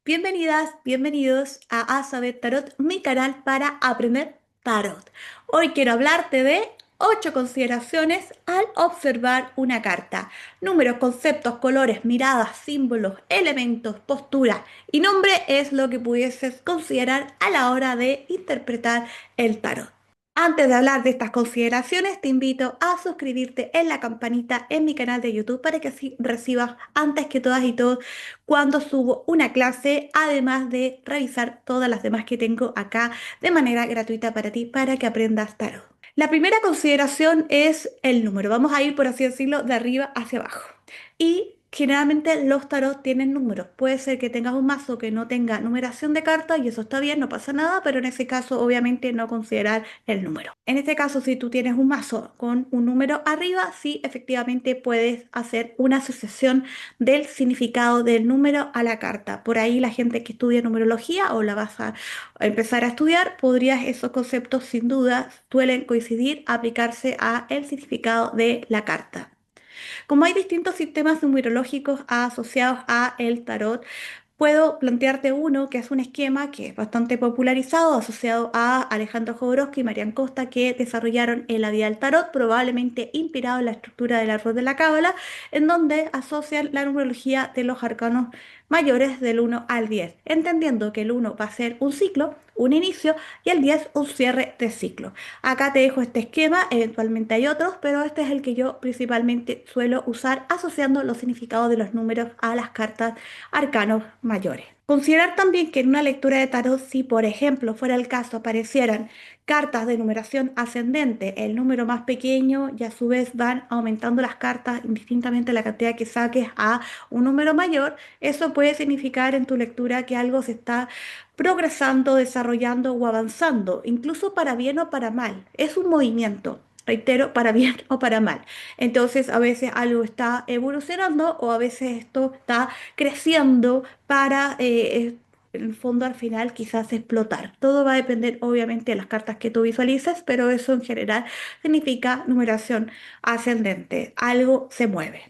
Bienvenidas, bienvenidos a Saber Tarot, mi canal para aprender tarot. Hoy quiero hablarte de 8 consideraciones al observar una carta. Números, conceptos, colores, miradas, símbolos, elementos, postura y nombre es lo que pudieses considerar a la hora de interpretar el tarot. Antes de hablar de estas consideraciones, te invito a suscribirte en la campanita en mi canal de YouTube para que así recibas antes que todas y todos cuando subo una clase, además de revisar todas las demás que tengo acá de manera gratuita para ti, para que aprendas tarot. La primera consideración es el número. Vamos a ir, por así decirlo, de arriba hacia abajo. Y generalmente los tarot tienen números. Puede ser que tengas un mazo que no tenga numeración de cartas y eso está bien, no pasa nada, pero en ese caso obviamente no considerar el número. En este caso, si tú tienes un mazo con un número arriba, sí, efectivamente puedes hacer una asociación del significado del número a la carta. Por ahí la gente que estudia numerología o la vas a empezar a estudiar, podrías esos conceptos sin duda suelen coincidir, aplicarse a el significado de la carta. Como hay distintos sistemas numerológicos asociados a el tarot, puedo plantearte uno que es un esquema que es bastante popularizado, asociado a Alejandro Jodorowsky y Marian Costa, que desarrollaron en la Vía del Tarot, probablemente inspirado en la estructura del árbol de la Cábala, en donde asocian la numerología de los arcanos mayores del 1 al 10, entendiendo que el 1 va a ser un ciclo, un inicio, y el 10 un cierre de ciclo. Acá te dejo este esquema, eventualmente hay otros, pero este es el que yo principalmente suelo usar asociando los significados de los números a las cartas arcanos mayores. Considerar también que en una lectura de tarot, si por ejemplo fuera el caso aparecieran cartas de numeración ascendente, el número más pequeño y a su vez van aumentando las cartas indistintamente la cantidad que saques a un número mayor, eso puede significar en tu lectura que algo se está progresando, desarrollando o avanzando, incluso para bien o para mal. Es un movimiento. Reitero, para bien o para mal. Entonces, a veces algo está evolucionando o a veces esto está creciendo para, en el fondo, al final quizás explotar. Todo va a depender, obviamente, de las cartas que tú visualices, pero eso en general significa numeración ascendente. Algo se mueve.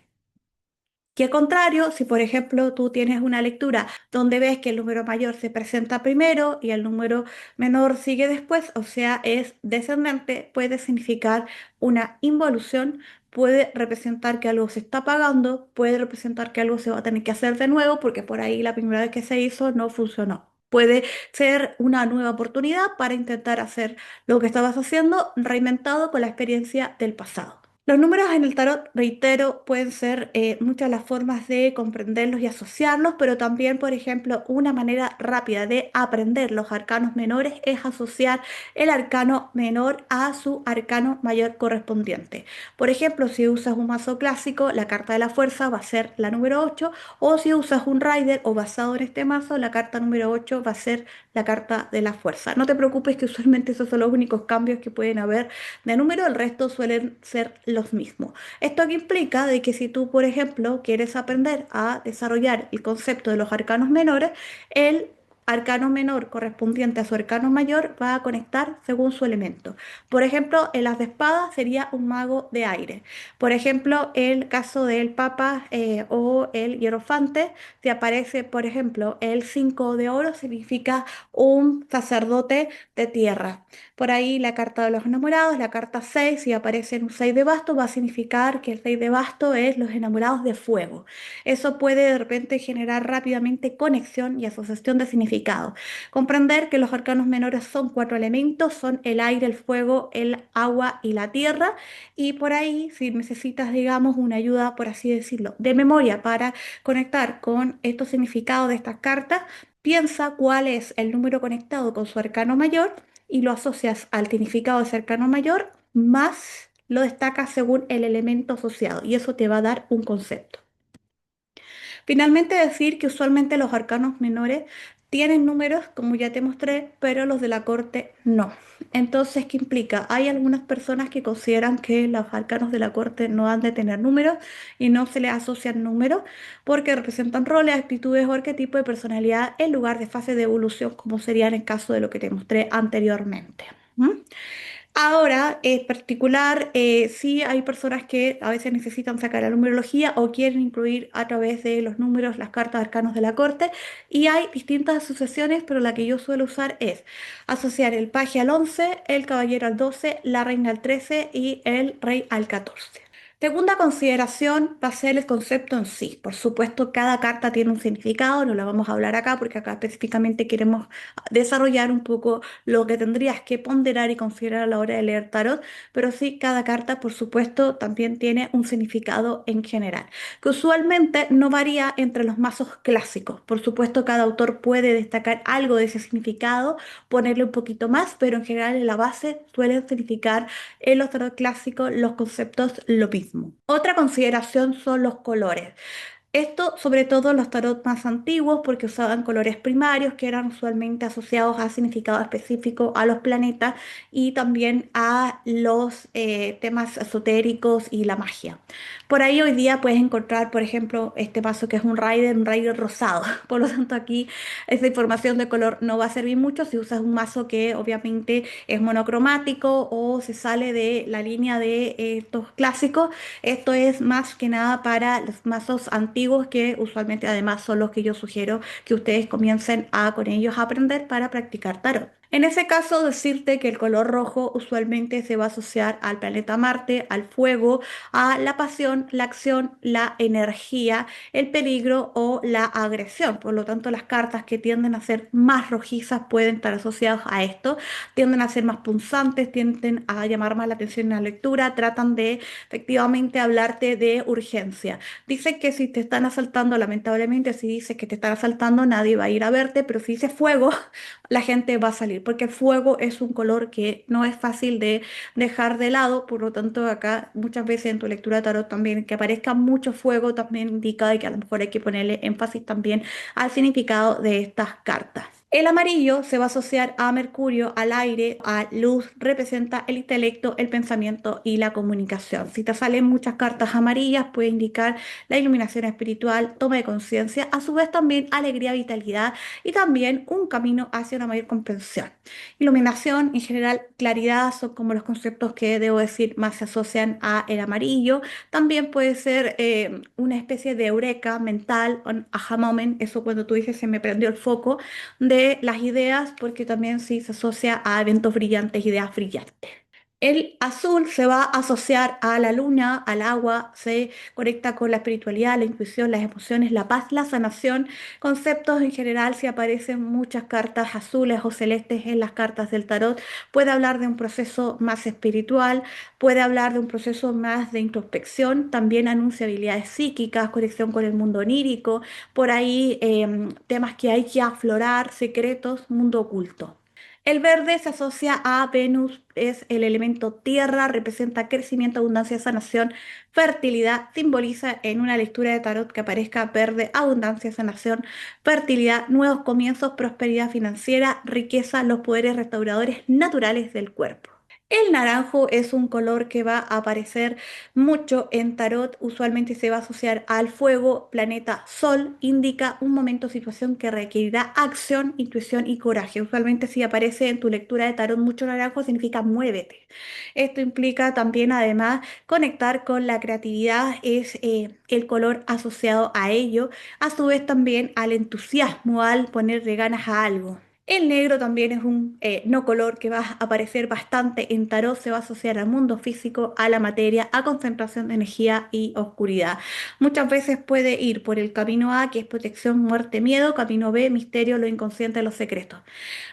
Que al contrario, si por ejemplo tú tienes una lectura donde ves que el número mayor se presenta primero y el número menor sigue después, o sea, es descendente, puede significar una involución, puede representar que algo se está apagando, puede representar que algo se va a tener que hacer de nuevo porque por ahí la primera vez que se hizo no funcionó. Puede ser una nueva oportunidad para intentar hacer lo que estabas haciendo, reinventado con la experiencia del pasado. Los números en el tarot, reitero, pueden ser muchas las formas de comprenderlos y asociarlos, pero también, por ejemplo, una manera rápida de aprender los arcanos menores es asociar el arcano menor a su arcano mayor correspondiente. Por ejemplo, si usas un mazo clásico, la carta de la fuerza va a ser la número 8, o si usas un rider o basado en este mazo, la carta número 8 va a ser la carta de la fuerza. No te preocupes que usualmente esos son los únicos cambios que pueden haber de número, el resto suelen ser los mismos. Esto que implica de que si tú, por ejemplo, quieres aprender a desarrollar el concepto de los arcanos menores, el arcano menor correspondiente a su arcano mayor va a conectar según su elemento. Por ejemplo, el as de espadas sería un mago de aire. Por ejemplo, el caso del papa o el hierofante, si aparece, por ejemplo, el 5 de oro, significa un sacerdote de tierra. Por ahí la carta de los enamorados, la carta 6, si aparece en un 6 de basto, va a significar que el 6 de basto es los enamorados de fuego. Eso puede de repente generar rápidamente conexión y asociación de significado. Comprender que los arcanos menores son 4 elementos, son el aire, el fuego, el agua y la tierra. Y por ahí, si necesitas, digamos, una ayuda, por así decirlo, de memoria para conectar con estos significados de estas cartas, piensa cuál es el número conectado con su arcano mayor y lo asocias al significado de cercano mayor, más lo destacas según el elemento asociado y eso te va a dar un concepto. Finalmente decir que usualmente los arcanos menores tienen números, como ya te mostré, pero los de la corte no. Entonces, ¿qué implica? Hay algunas personas que consideran que los arcanos de la corte no han de tener números y no se les asocian números porque representan roles, actitudes o arquetipos de personalidad en lugar de fase de evolución, como sería en el caso de lo que te mostré anteriormente. ¿Mm? Ahora, en particular, sí hay personas que a veces necesitan sacar la numerología o quieren incluir a través de los números las cartas arcanos de la corte y hay distintas asociaciones, pero la que yo suelo usar es asociar el paje al 11, el caballero al 12, la reina al 13 y el rey al 14. Segunda consideración va a ser el concepto en sí. Por supuesto, cada carta tiene un significado, no lo vamos a hablar acá porque acá específicamente queremos desarrollar un poco lo que tendrías que ponderar y considerar a la hora de leer tarot, pero sí, cada carta, por supuesto, también tiene un significado en general, que usualmente no varía entre los mazos clásicos. Por supuesto, cada autor puede destacar algo de ese significado, ponerle un poquito más, pero en general en la base suelen significar en los tarot clásicos los conceptos lo mismo. Otra consideración son los colores. Esto sobre todo en los tarot más antiguos porque usaban colores primarios que eran usualmente asociados a significado específico a los planetas y también a los temas esotéricos y la magia. Por ahí hoy día puedes encontrar, por ejemplo, este paso que es un rider rosado. Por lo tanto, aquí esa información de color no va a servir mucho si usas un mazo que obviamente es monocromático o se sale de la línea de estos clásicos. Esto es más que nada para los mazos antiguos que usualmente además son los que yo sugiero que ustedes comiencen a con ellos a aprender para practicar tarot. En ese caso, decirte que el color rojo usualmente se va a asociar al planeta Marte, al fuego, a la pasión, la acción, la energía, el peligro o la agresión. Por lo tanto, las cartas que tienden a ser más rojizas pueden estar asociadas a esto, tienden a ser más punzantes, tienden a llamar más la atención en la lectura, tratan de efectivamente hablarte de urgencia. Dice que si te están asaltando, lamentablemente, si dices que te están asaltando, nadie va a ir a verte, pero si dices fuego, la gente va a salir, porque el fuego es un color que no es fácil de dejar de lado, por lo tanto acá muchas veces en tu lectura de tarot también que aparezca mucho fuego también indica de que a lo mejor hay que ponerle énfasis también al significado de estas cartas. El amarillo se va a asociar a Mercurio, al aire, a luz, representa el intelecto, el pensamiento y la comunicación. Si te salen muchas cartas amarillas, puede indicar la iluminación espiritual, toma de conciencia, a su vez también alegría, vitalidad y también un camino hacia una mayor comprensión. Iluminación, en general, claridad son como los conceptos que debo decir más se asocian a el amarillo. También puede ser una especie de eureka mental, un aha moment, eso cuando tú dices se me prendió el foco de las ideas, porque también sí se asocia a eventos brillantes, ideas brillantes. El azul se va a asociar a la luna, al agua, se conecta con la espiritualidad, la intuición, las emociones, la paz, la sanación, conceptos en general. Si aparecen muchas cartas azules o celestes en las cartas del tarot, puede hablar de un proceso más espiritual, puede hablar de un proceso más de introspección, también anuncia habilidades psíquicas, conexión con el mundo onírico, por ahí temas que hay que aflorar, secretos, mundo oculto. El verde se asocia a Venus, es el elemento tierra, representa crecimiento, abundancia, sanación, fertilidad, simboliza en una lectura de tarot que aparezca verde, abundancia, sanación, fertilidad, nuevos comienzos, prosperidad financiera, riqueza, los poderes restauradores naturales del cuerpo. El naranjo es un color que va a aparecer mucho en tarot, usualmente se va a asociar al fuego, planeta Sol, indica un momento o situación que requerirá acción, intuición y coraje. Usualmente si aparece en tu lectura de tarot mucho naranjo significa muévete. Esto implica también además conectar con la creatividad, es el color asociado a ello, a su vez también al entusiasmo, al ponerle ganas a algo. El negro también es un no color que va a aparecer bastante en tarot, se va a asociar al mundo físico, a la materia, a concentración de energía y oscuridad. Muchas veces puede ir por el camino A, que es protección, muerte, miedo, camino B, misterio, lo inconsciente, los secretos.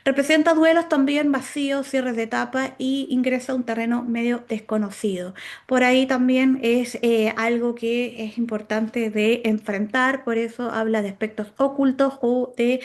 Representa duelos también, vacíos, cierres de etapa y ingresa a un terreno medio desconocido. Por ahí también es algo que es importante de enfrentar, por eso habla de aspectos ocultos o de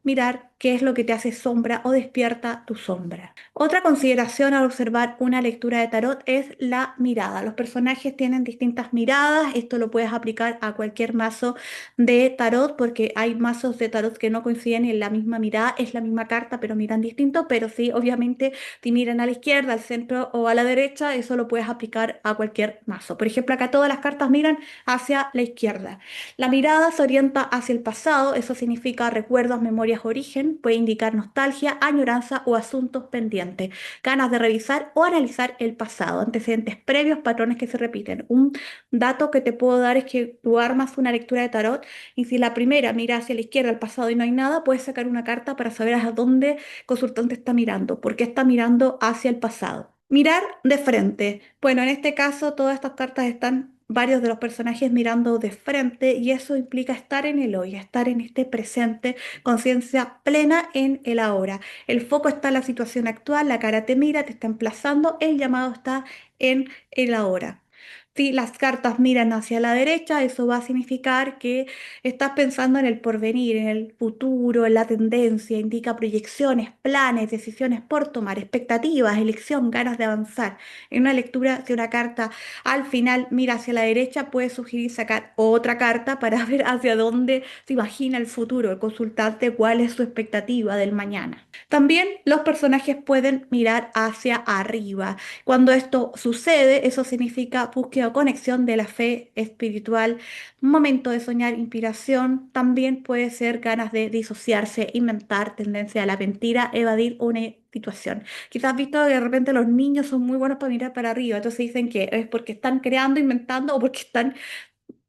mirar qué es lo que te hace sombra o despierta tu sombra. Otra consideración al observar una lectura de tarot es la mirada. Los personajes tienen distintas miradas. Esto lo puedes aplicar a cualquier mazo de tarot porque hay mazos de tarot que no coinciden en la misma mirada. Es la misma carta pero miran distinto. Pero sí, obviamente, si miran a la izquierda, al centro o a la derecha, eso lo puedes aplicar a cualquier mazo. Por ejemplo, acá todas las cartas miran hacia la izquierda. La mirada se orienta hacia el pasado, eso significa recuerdos, memorias, origen. puede indicar nostalgia, añoranza o asuntos pendientes, ganas de revisar o analizar el pasado, antecedentes previos, patrones que se repiten. Un dato que te puedo dar es que tú armas una lectura de tarot y si la primera mira hacia la izquierda, al pasado y no hay nada, puedes sacar una carta para saber a dónde el consultante está mirando, por qué está mirando hacia el pasado. Mirar de frente. Bueno, en este caso todas estas cartas están varios de los personajes mirando de frente y eso implica estar en el hoy, estar en este presente, conciencia plena en el ahora. El foco está en la situación actual, la cara te mira, te está emplazando, el llamado está en el ahora. Si las cartas miran hacia la derecha, eso va a significar que estás pensando en el porvenir, en el futuro, en la tendencia, indica proyecciones, planes, decisiones por tomar, expectativas, elección, ganas de avanzar. En una lectura, si una carta al final mira hacia la derecha, puede sugerir sacar otra carta para ver hacia dónde se imagina el futuro, el consultante cuál es su expectativa del mañana. También los personajes pueden mirar hacia arriba. Cuando esto sucede, eso significa búsqueda o conexión de la fe espiritual, momento de soñar, inspiración. También puede ser ganas de disociarse, inventar, tendencia a la mentira, evadir una situación. Quizás has visto que de repente los niños son muy buenos para mirar para arriba, entonces dicen que es porque están creando, inventando o porque están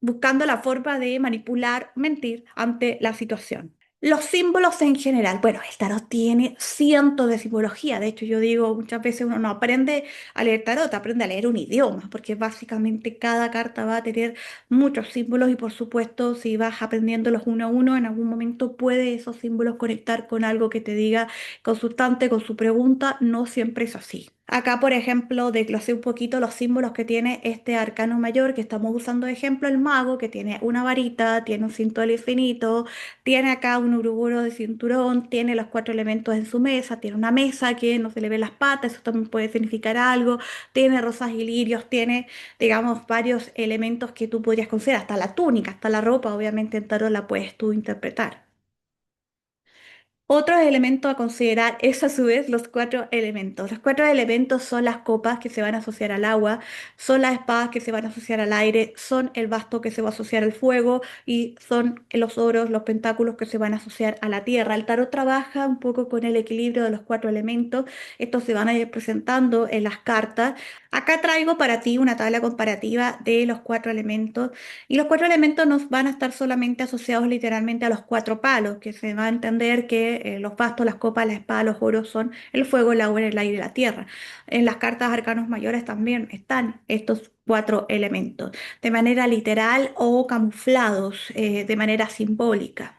buscando la forma de manipular, mentir ante la situación. Los símbolos en general. Bueno, el tarot tiene cientos de simbología. De hecho, yo digo, muchas veces uno no aprende a leer tarot, aprende a leer un idioma, porque básicamente cada carta va a tener muchos símbolos y por supuesto, si vas aprendiéndolos uno a uno, en algún momento puede esos símbolos conectar con algo que te diga consultante con su pregunta. No siempre es así. Acá, por ejemplo, desglosé un poquito los símbolos que tiene este arcano mayor que estamos usando de ejemplo, el mago, que tiene una varita, tiene un cinto del infinito, tiene acá un uruguro de cinturón, tiene los cuatro elementos en su mesa, tiene una mesa que no se le ve las patas, eso también puede significar algo, tiene rosas y lirios, tiene, digamos, varios elementos que tú podrías considerar, hasta la túnica, hasta la ropa, obviamente en tarot la puedes tú interpretar. Otro elemento a considerar es a su vez los cuatro elementos. Los cuatro elementos son las copas que se van a asociar al agua, son las espadas que se van a asociar al aire, son el basto que se va a asociar al fuego y son los oros, los pentáculos que se van a asociar a la tierra. El tarot trabaja un poco con el equilibrio de los cuatro elementos. Estos se van a ir presentando en las cartas. Acá traigo para ti una tabla comparativa de los cuatro elementos y los cuatro elementos nos van a estar solamente asociados literalmente a los cuatro palos, que se va a entender que los bastos, las copas, la espada, los oros son el fuego, el agua, el aire y la tierra. En las cartas arcanos mayores también están estos cuatro elementos, de manera literal o camuflados, de manera simbólica.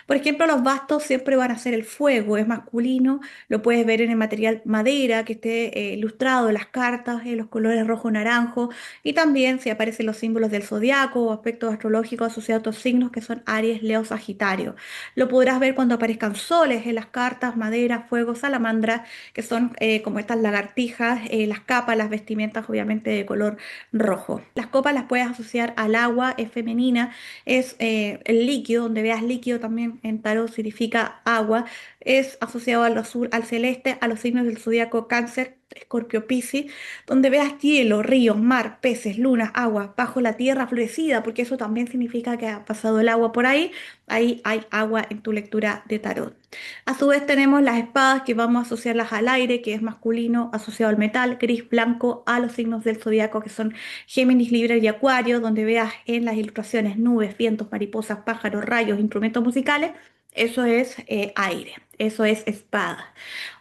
Por ejemplo, los bastos siempre van a ser el fuego, es masculino, lo puedes ver en el material madera que esté ilustrado en las cartas, en los colores rojo-naranjo, y también si aparecen los símbolos del zodiaco o aspectos astrológicos asociados a otros signos que son Aries, Leo, Sagitario. Lo podrás ver cuando aparezcan soles en las cartas, madera, fuego, salamandra, que son como estas lagartijas, las capas, las vestimentas obviamente de color rojo. Las copas las puedes asociar al agua, es femenina, es el líquido, donde veas líquido también en tarot significa agua, es asociado al azul, al celeste, a los signos del zodiaco Cáncer, Escorpio, Piscis, donde veas hielo, ríos, mar, peces, lunas, agua, bajo la tierra florecida, porque eso también significa que ha pasado el agua por ahí, ahí hay agua en tu lectura de tarot. A su vez tenemos las espadas que vamos a asociarlas al aire, que es masculino, asociado al metal, gris, blanco, a los signos del zodiaco que son Géminis, Libra y Acuario, donde veas en las ilustraciones nubes, vientos, mariposas, pájaros, rayos, instrumentos musicales, eso es aire, eso es espada.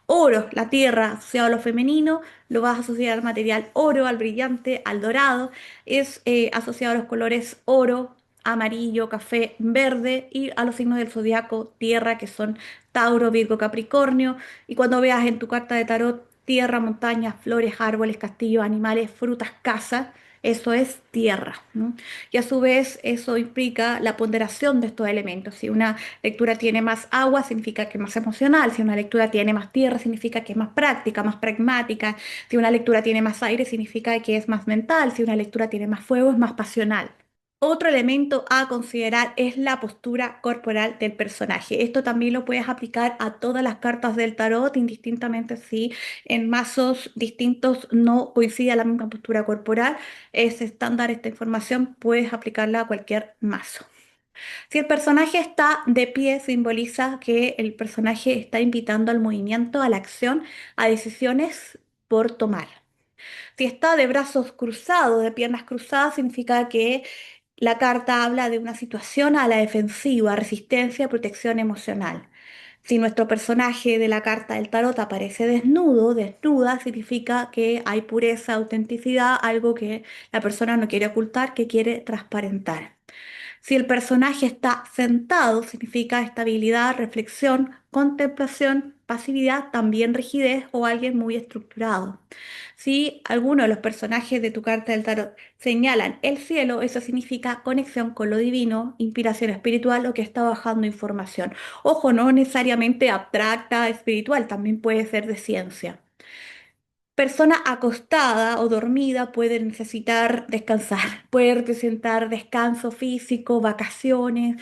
Oro, la tierra, asociado a lo femenino, lo vas a asociar al material oro, al brillante, al dorado, es asociado a los colores oro, amarillo, café, verde y a los signos del zodiaco tierra, que son Tauro, Virgo, Capricornio. Y cuando veas en tu carta de tarot tierra, montañas, flores, árboles, castillos, animales, frutas, casas, eso es tierra, ¿no? Y a su vez eso implica la ponderación de estos elementos. Si una lectura tiene más agua, significa que es más emocional. Si una lectura tiene más tierra, significa que es más práctica, más pragmática. Si una lectura tiene más aire, significa que es más mental. Si una lectura tiene más fuego, es más pasional. Otro elemento a considerar es la postura corporal del personaje. Esto también lo puedes aplicar a todas las cartas del tarot, indistintamente si en mazos distintos no coincide la misma postura corporal. Es estándar esta información, puedes aplicarla a cualquier mazo. Si el personaje está de pie, simboliza que el personaje está invitando al movimiento, a la acción, a decisiones por tomar. Si está de brazos cruzados, de piernas cruzadas, significa que la carta habla de una situación a la defensiva, resistencia, protección emocional. Si nuestro personaje de la carta del tarot aparece desnudo, desnuda, significa que hay pureza, autenticidad, algo que la persona no quiere ocultar, que quiere transparentar. Si el personaje está sentado, significa estabilidad, reflexión, contemplación, pasividad, también rigidez o alguien muy estructurado. Si alguno de los personajes de tu carta del tarot señalan el cielo, eso significa conexión con lo divino, inspiración espiritual o que está bajando información. Ojo, no necesariamente abstracta, espiritual, también puede ser de ciencia. Persona acostada o dormida puede necesitar descansar, puede representar descanso físico, vacaciones,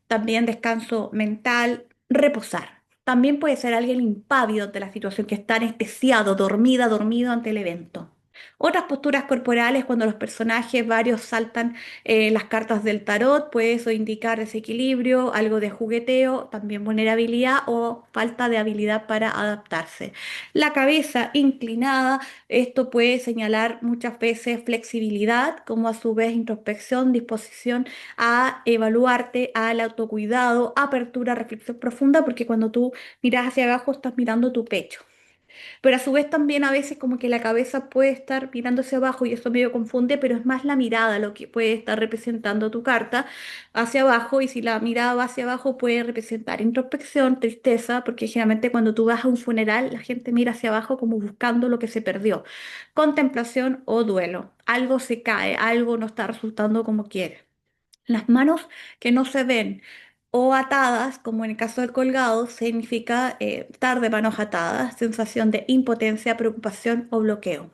también descanso mental, reposar. También puede ser alguien impávido ante la situación, que está anestesiado, dormida, dormido ante el evento. Otras posturas corporales, cuando los personajes varios saltan las cartas del tarot, puede eso indicar desequilibrio, algo de jugueteo, también vulnerabilidad o falta de habilidad para adaptarse. La cabeza inclinada, esto puede señalar muchas veces flexibilidad, como a su vez introspección, disposición a evaluarte, al autocuidado, apertura, reflexión profunda, porque cuando tú miras hacia abajo estás mirando tu pecho. Pero a su vez también a veces como que la cabeza puede estar mirando hacia abajo y eso medio confunde, pero es más la mirada lo que puede estar representando tu carta hacia abajo, y si la mirada va hacia abajo puede representar introspección, tristeza, porque generalmente cuando tú vas a un funeral la gente mira hacia abajo como buscando lo que se perdió, contemplación o duelo, algo se cae, algo no está resultando como quiere. Las manos que no se ven o atadas, como en el caso del colgado, significa estar de manos atadas, sensación de impotencia, preocupación o bloqueo.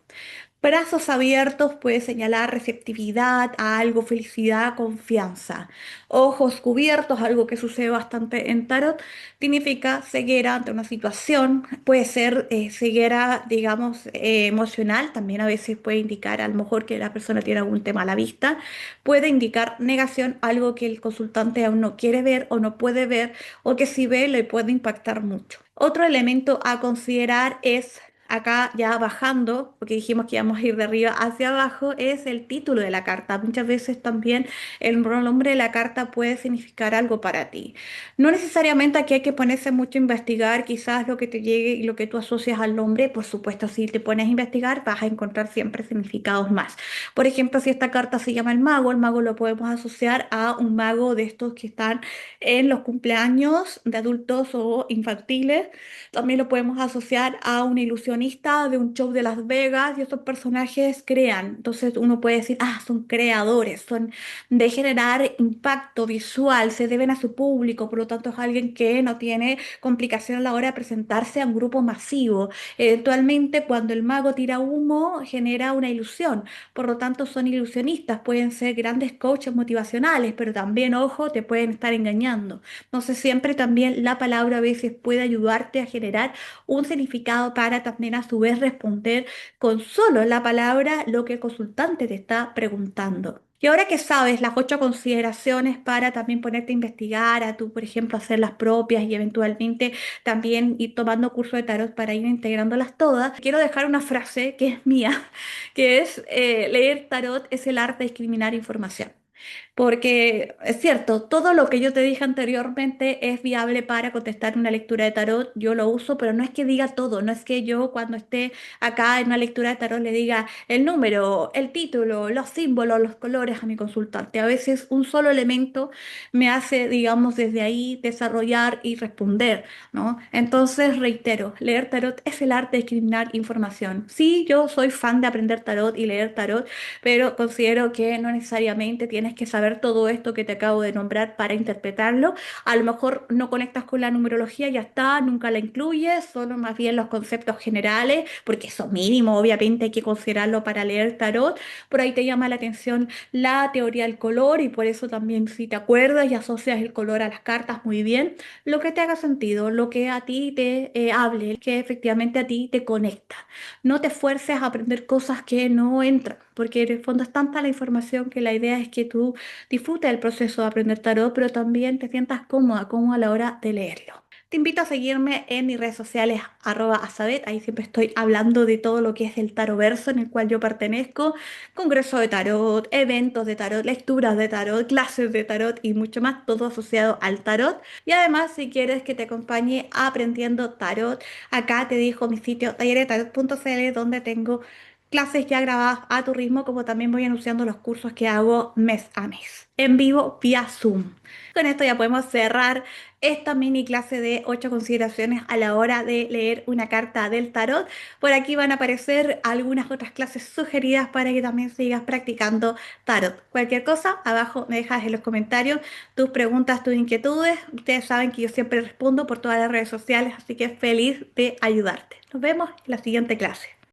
Brazos abiertos puede señalar receptividad a algo, felicidad, confianza. Ojos cubiertos, algo que sucede bastante en tarot, significa ceguera ante una situación. Puede ser ceguera, digamos, emocional. También a veces puede indicar a lo mejor que la persona tiene algún tema a la vista. Puede indicar negación, algo que el consultante aún no quiere ver o no puede ver, o que si ve le puede impactar mucho. Otro elemento a considerar es, acá ya bajando, porque dijimos que íbamos a ir de arriba hacia abajo, es el título de la carta. Muchas veces también el nombre de la carta puede significar algo para ti. No necesariamente aquí hay que ponerse mucho a investigar, quizás lo que te llegue y lo que tú asocias al nombre. Por supuesto, si te pones a investigar vas a encontrar siempre significados más. Por ejemplo, si esta carta se llama el mago lo podemos asociar a un mago de estos que están en los cumpleaños de adultos o infantiles. También lo podemos asociar a un ilusionista de un show de Las Vegas, y estos personajes crean. Entonces uno puede decir, ah, son creadores, son de generar impacto visual, se deben a su público, por lo tanto es alguien que no tiene complicación a la hora de presentarse a un grupo masivo. Eventualmente, cuando el mago tira humo, genera una ilusión. Por lo tanto, son ilusionistas, pueden ser grandes coaches motivacionales, pero también, ojo, te pueden estar engañando. Entonces, siempre también la palabra a veces puede ayudarte a generar un significado para también a su vez responder con solo la palabra lo que el consultante te está preguntando. Y ahora que sabes las 8 consideraciones para también ponerte a investigar, a tú, por ejemplo, hacer las propias y eventualmente también ir tomando curso de tarot para ir integrándolas todas, quiero dejar una frase que es mía, que es leer tarot es el arte de discriminar información. Porque es cierto, todo lo que yo te dije anteriormente es viable para contestar una lectura de tarot. Yo lo uso, pero no es que diga todo, no es que yo cuando esté acá en una lectura de tarot le diga el número, el título, los símbolos, los colores a mi consultante. A veces un solo elemento me hace, digamos, desde ahí desarrollar y responder, ¿no? Entonces, reitero, leer tarot es el arte de discriminar información. Sí, yo soy fan de aprender tarot y leer tarot, pero considero que no necesariamente tienes que saber todo esto que te acabo de nombrar para interpretarlo. A lo mejor no conectas con la numerología, ya está, nunca la incluyes, solo más bien los conceptos generales, porque eso mínimo, obviamente hay que considerarlo para leer tarot. Por ahí te llama la atención la teoría del color, y por eso también si te acuerdas y asocias el color a las cartas muy bien, lo que te haga sentido, lo que a ti te hable, que efectivamente a ti te conecta. No te esfuerces a aprender cosas que no entran. porque en el fondo es tanta la información que la idea es que tú disfrutes el proceso de aprender tarot, pero también te sientas cómoda, cómoda a la hora de leerlo. Te invito a seguirme en mis redes sociales, @asabet, ahí siempre estoy hablando de todo lo que es el taroverso en el cual yo pertenezco, congreso de tarot, eventos de tarot, lecturas de tarot, clases de tarot y mucho más, todo asociado al tarot. Y además, si quieres que te acompañe aprendiendo tarot, acá te dejo mi sitio talleretarot.cl donde tengo clases ya grabadas a tu ritmo, como también voy anunciando los cursos que hago mes a mes, en vivo vía Zoom. Con esto ya podemos cerrar esta mini clase de 8 consideraciones a la hora de leer una carta del tarot. Por aquí van a aparecer algunas otras clases sugeridas para que también sigas practicando tarot. Cualquier cosa, abajo me dejas en los comentarios tus preguntas, tus inquietudes. Ustedes saben que yo siempre respondo por todas las redes sociales, así que feliz de ayudarte. Nos vemos en la siguiente clase.